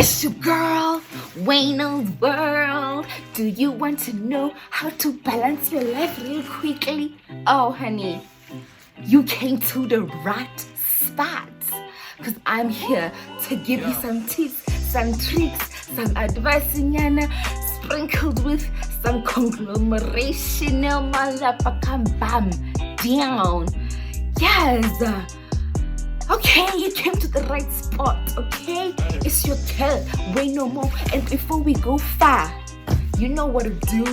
It's your girl, Wayno's World. Do you want to know how to balance your life real quickly? Oh, honey, you came to the right spot. Because I'm here to give you some tips, some tricks, some advice, sprinkled with some conglomerational motherfucking bam down. Yes. Okay, you came to the right spot, okay? It's your girl, way no more. And before we go far, you know what to do.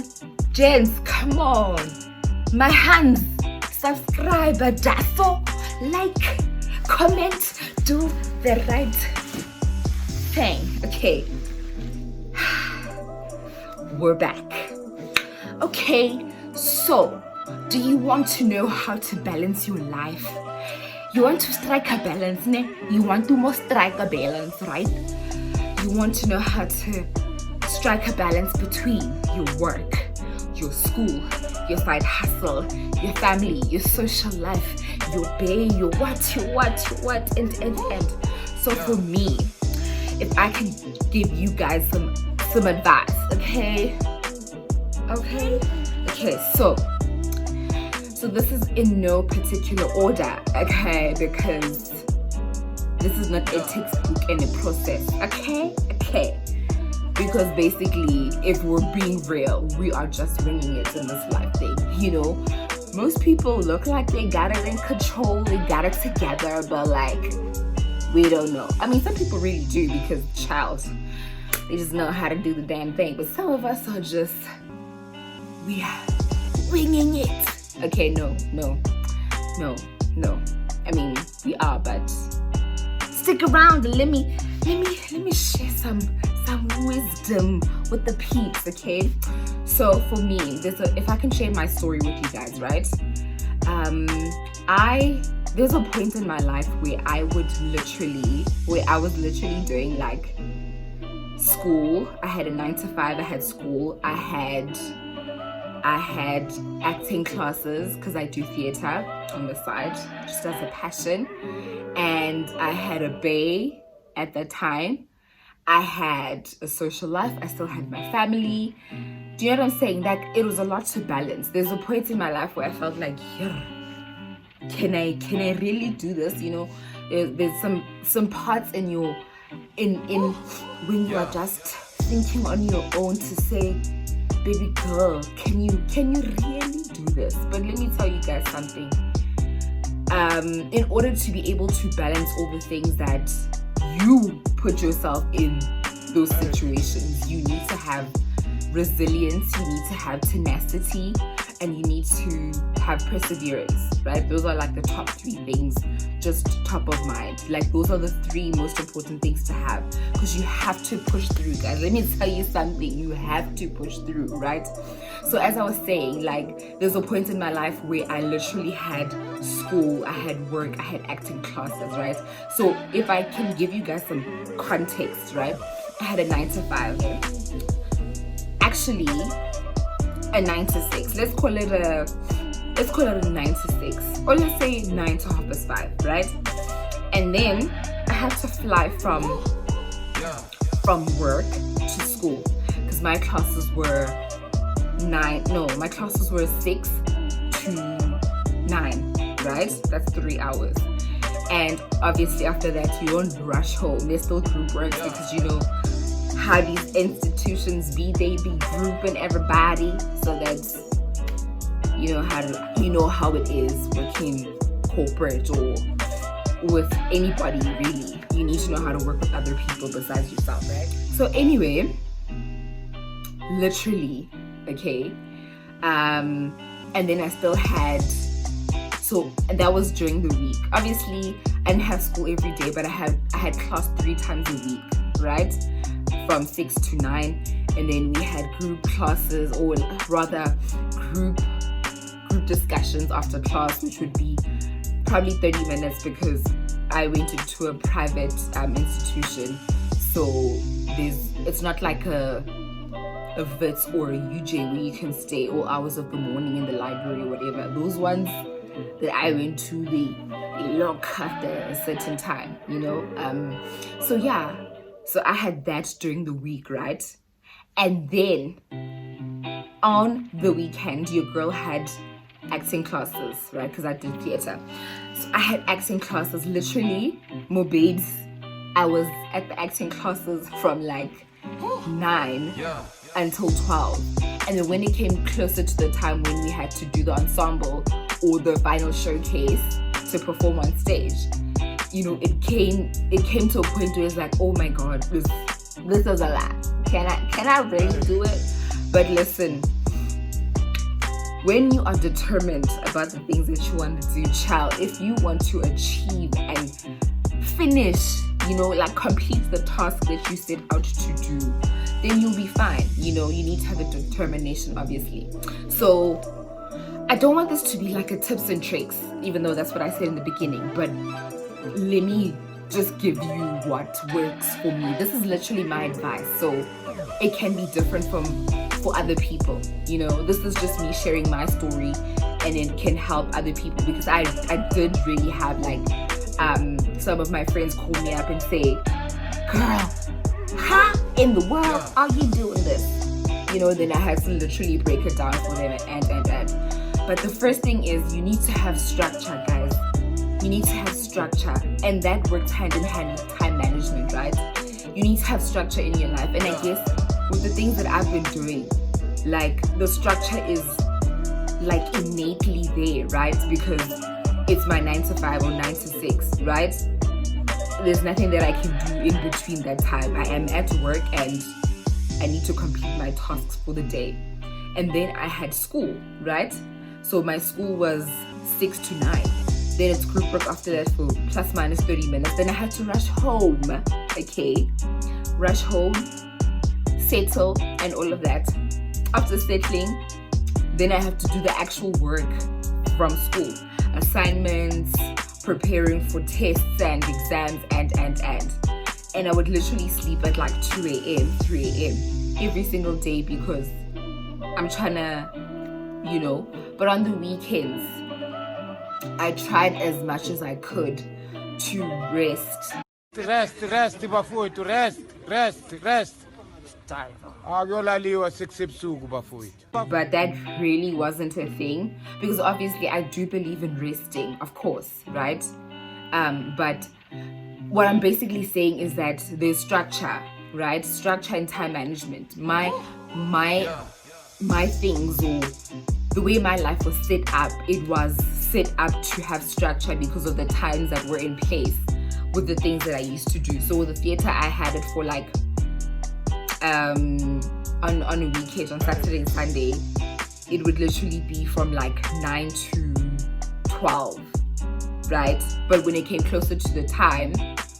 Gents, come on. My hands, subscribe, dasso, like, comment, do the right thing, okay? We're back. Okay, so do you want to know how to balance your life? You want to strike a balance, ne? You want to more strike a balance, right? You want to know how to strike a balance between your work, your school, your side hustle, your family, your social life, your bae, your what, and. So for me, if I can give you guys some advice, okay? So this is in no particular order, okay? Because this is not a textbook and a process, okay? Because basically, if we're being real, we are just winging it in this life thing, you know? Most people look like they got it in control, they got it together, but like, we don't know. I mean, some people really do because, they just know how to do the damn thing. But some of us are just, we are winging it. Okay, no. I mean, we are, but stick around and let me share some wisdom with the peeps, okay? So for me, if I can share my story with you guys, right? There's a point in my life where I was literally doing like school. I had a 9 to 5. I had school. I had acting classes because I do theater on the side just as a passion, and I had a bae at that time. I had a social life. I still had my family. Do you know what I'm saying? Like, it was a lot to balance. There's a point in my life where I felt like, can I really do this? You know, there's some parts in when you are just thinking on your own to say, baby girl, can you really do this? But let me tell you guys something. In order to be able to balance all the things that you put yourself in those situations, you need to have resilience, you need to have tenacity, and you need to have perseverance, right? Those are like the top 3 things, just top of mind. Like, those are the 3 most important things to have, because you have to push through, guys. Let me tell you something, you have to push through, right? So as I was saying, like, there's a point in my life where I literally had school, I had work, I had acting classes, right? So if I can give you guys some context, right? I had a 9 to 5. Actually, a 9 to 6. Let's call it a 9 to 6, or let's say 9 to 5:30, right? And then I had to fly from work to school because my classes were 6 to 9, right? That's 3 hours. And obviously after that, you don't rush home. There's still group work because you know how these institutions they be grouping everybody, so that's you know how it is working corporate or with anybody really. You need to know how to work with other people besides yourself, right? So anyway, literally, okay, and then I still had, and that was during the week. Obviously I didn't have school every day, but I had class 3 times a week, right? From 6 to 9, and then we had group classes, or rather group discussions after class, which would be probably 30 minutes because I went into a private institution. So it's not like a VITS or a UJ where you can stay all hours of the morning in the library or whatever. Those ones that I went to, they lock after a certain time, you know. So yeah, So I had that during the week, right? And then on the weekend, your girl had acting classes, right? Because I did theater. So I had acting classes, literally, more babes. I was at the acting classes from like 9 until 12. And then when it came closer to the time when we had to do the ensemble or the final showcase to perform on stage, you know, it came to a point where it's like, oh my God, this is a lot. Can I really do it? But listen, when you are determined about the things that you want to do, child, if you want to achieve and finish, you know, like complete the task that you set out to do, then you'll be fine. You know, you need to have a determination, obviously. So I don't want this to be like a tips and tricks, even though that's what I said in the beginning, but let me just give you what works for me. This is literally my advice, so it can be different for other people. You know, this is just me sharing my story, and it can help other people, because I did really have like some of my friends call me up and say, girl, how in the world are you doing this? You know, then I had to literally break it down for them and. But the first thing is, you need to have structure, guys. You need to have structure, and that works hand in hand with time management, right? You need to have structure in your life, and I guess with the things that I've been doing, like the structure is like innately there, right? Because it's my 9 to 5 or 9 to 6, right? There's nothing that I can do in between that time. I am at work and I need to complete my tasks for the day. And then I had school, right? So my school was 6 to 9. Then it's group work after that for plus minus 30 minutes. Then I had to rush home, okay? Rush home, settle, and all of that. After settling, then I have to do the actual work from school. Assignments, preparing for tests and exams, and. And I would literally sleep at like 2 a.m., 3 a.m. every single day because I'm trying to, you know. But on the weekends, I tried as much as I could to rest. Rest, bafowethu, rest. Akuyolaliwa sekusebusuku bafowethu. But that really wasn't a thing, because obviously I do believe in resting, of course, right? But what I'm basically saying is that there's structure, right? Structure and time management. My things, or the way my life was set up, it was set up to have structure because of the times that were in place with the things that I used to do. So with the theater, I had it for like on a weekend, on Saturday and Sunday, it would literally be from like 9 to 12, right? But when it came closer to the time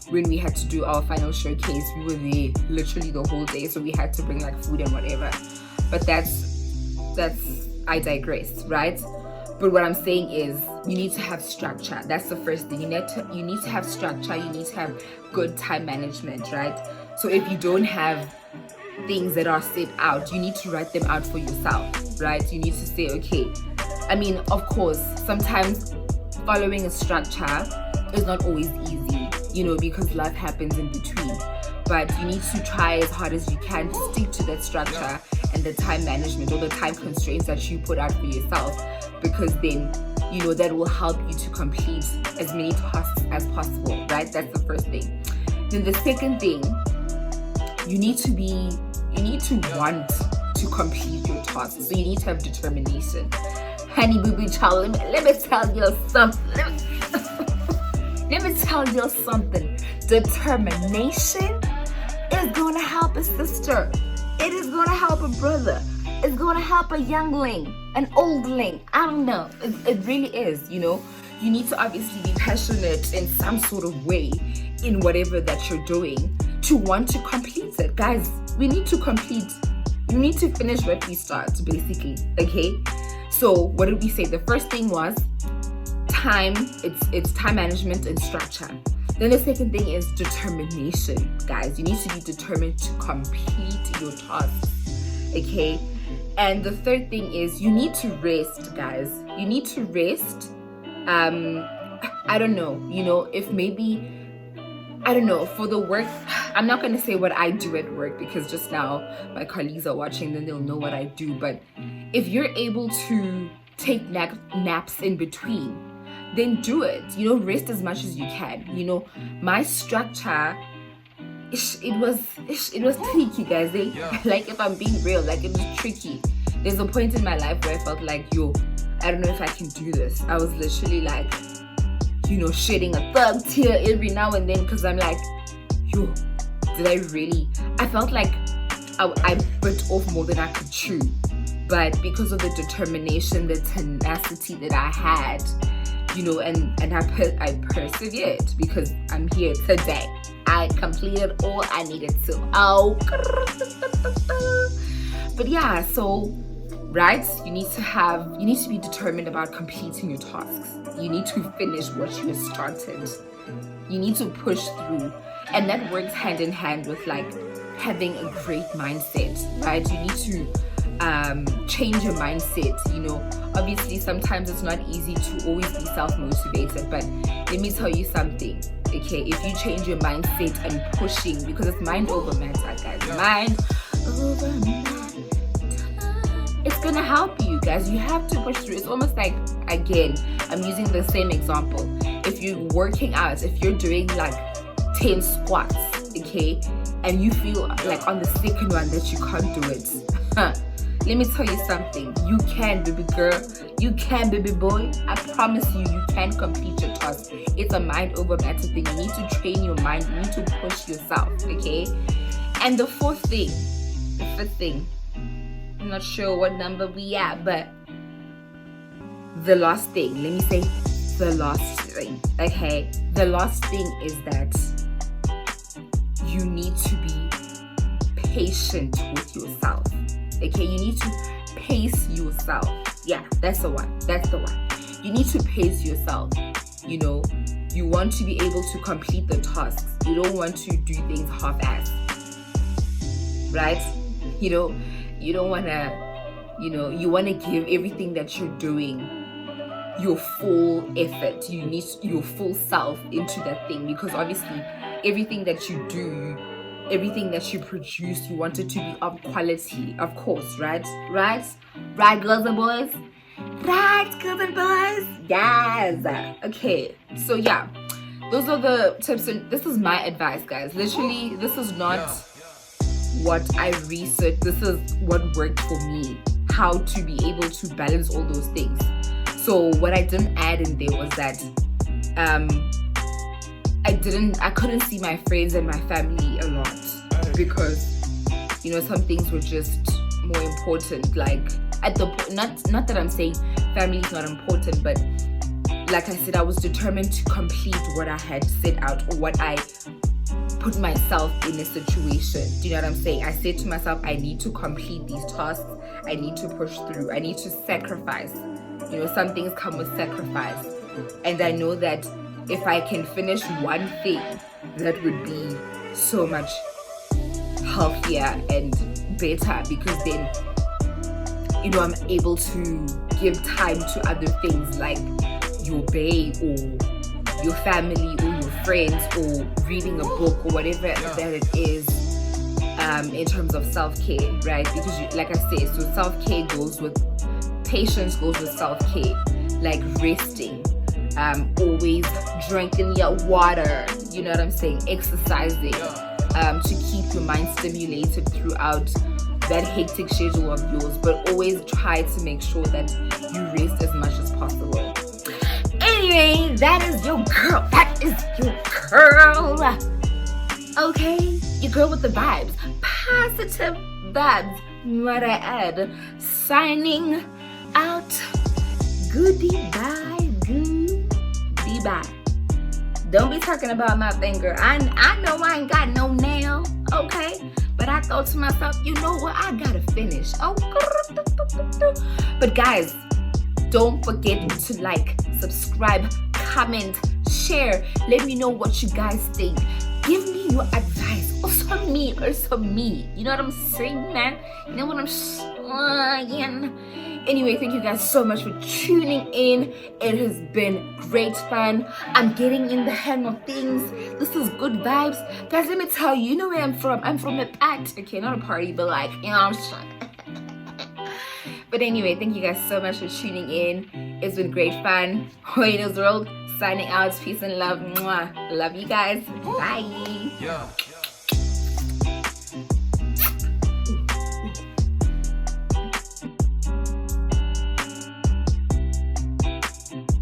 when we had to do our final showcase, we were there literally the whole day, so we had to bring like food and whatever. But that's I digress, right? But what I'm saying is, you need to have structure. That's the first thing. You need to have structure. You need to have good time management, right? So if you don't have things that are set out, you need to write them out for yourself, right? You need to say, okay, I mean, of course, sometimes following a structure is not always easy, you know, because life happens in between. But you need to try as hard as you can to stick to that structure and the time management, or the time constraints that you put out for yourself, because then, you know, that will help you to complete as many tasks as possible, right? That's the first thing. Then the second thing, you need to want to complete your tasks. So you need to have determination. Honey boo boo child, let me tell you something. Let me tell you something. Determination is going to help a sister. It is going to help a brother. It's going to help a youngling, an oldling. I don't know. It really is, you know. You need to obviously be passionate in some sort of way in whatever that you're doing to want to complete it. Guys, we need to complete. You need to finish what we start, basically, okay? So what did we say? The first thing was time. It's time management and structure. Then the second thing is determination, guys. You need to be determined to complete your tasks, okay? And the third thing is you need to rest, guys. You need to rest. I don't know, you know, if maybe I don't know, for the work, I'm not going to say what I do at work because just now my colleagues are watching, then they'll know what I do. But if you're able to take naps in between, then do it. You know, rest as much as you can. You know, my structure, it was tricky, guys. Like, if I'm being real, like, it was tricky. There's a point in my life where I felt like, yo, I don't know if I can do this. I was literally like, you know, shedding a thug tear every now and then because I'm like, yo, did I really? I felt like I bit off more than I could chew. But because of the determination, the tenacity that I had, you know, and I persevered because I'm here today. I completed all I needed to. Oh, but yeah, so, right, you need to be determined about completing your tasks. You need to finish what you have started. You need to push through, and that works hand in hand with like having a great mindset, right? You need to change your mindset. You know, obviously sometimes it's not easy to always be self-motivated, but let me tell you something, okay? If you change your mindset and pushing, because it's mind over matter, guys. Mind over matter. It's gonna help you, guys. You have to push through. It's almost like, again, I'm using the same example. If you're working out, if you're doing like 10 squats, okay, and you feel like on the second one that you can't do it, let me tell you something. You can, baby girl. You can, baby boy. I promise you, you can complete your task. It's a mind over matter thing. You need to train your mind. You need to push yourself, okay? And the fifth thing, I'm not sure what number we at, but the last thing, let me say the last thing, okay? The last thing is that you need to be patient with yourself, okay? You need to pace yourself. Yeah, that's the one. You need to pace yourself. You know, you want to be able to complete the tasks. You don't want to do things half-assed, right? You know, you don't want to, you know, you want to give everything that you're doing your full effort. You need your full self into that thing, because obviously everything that you do, everything that you produce, you want it to be of quality, of course, right? Right, girls and boys? Right, girls and boys? Yes. Okay, so yeah, those are the tips, and this is my advice, guys. Literally, this is not what I researched. This is what worked for me, how to be able to balance all those things. So what I didn't add in there was that I couldn't see my friends and my family a lot, because, you know, some things were just more important. Like, at the not that I'm saying family is not important, but like I said, I was determined to complete what I had set out, or what I put myself in a situation. Do you know what I'm saying? I said to myself, I need to complete these tasks. I need to push through. I need to sacrifice. You know, some things come with sacrifice. And I know that if I can finish one thing, that would be so much healthier and better, because then, you know, I'm able to give time to other things like your babe, or your family, or your friends, or reading a book, or whatever that it is, in terms of self-care, right? Because like I said, so self-care goes with patience, goes with self-care, like resting, always drinking your water, you know what I'm saying, exercising, to keep your mind stimulated throughout that hectic schedule of yours, but always try to make sure that you rest as much as possible. Anyway, that is your girl. Okay, your girl with the vibes, positive vibes, might I add. Signing out. Goodbye. Don't be talking about nothing, girl. I know I ain't got no nail, okay? But I thought to myself, you know what? I gotta finish. Oh, but guys, don't forget to like, subscribe, comment, share. Let me know what you guys think. Give me your advice. Also me. You know what I'm saying, man? You know what I'm Yeah. Anyway, thank you guys so much for tuning in. It has been great fun. I'm getting in the hang of things. This is good vibes. Guys, let me tell you, you know where I'm from. I'm from a pact. Okay, not a party, but like, you know what I'm saying? But anyway, thank you guys so much for tuning in. It's been great fun. Hoyna's World signing out. Peace and love. Mwah. Love you guys. Bye. Yeah.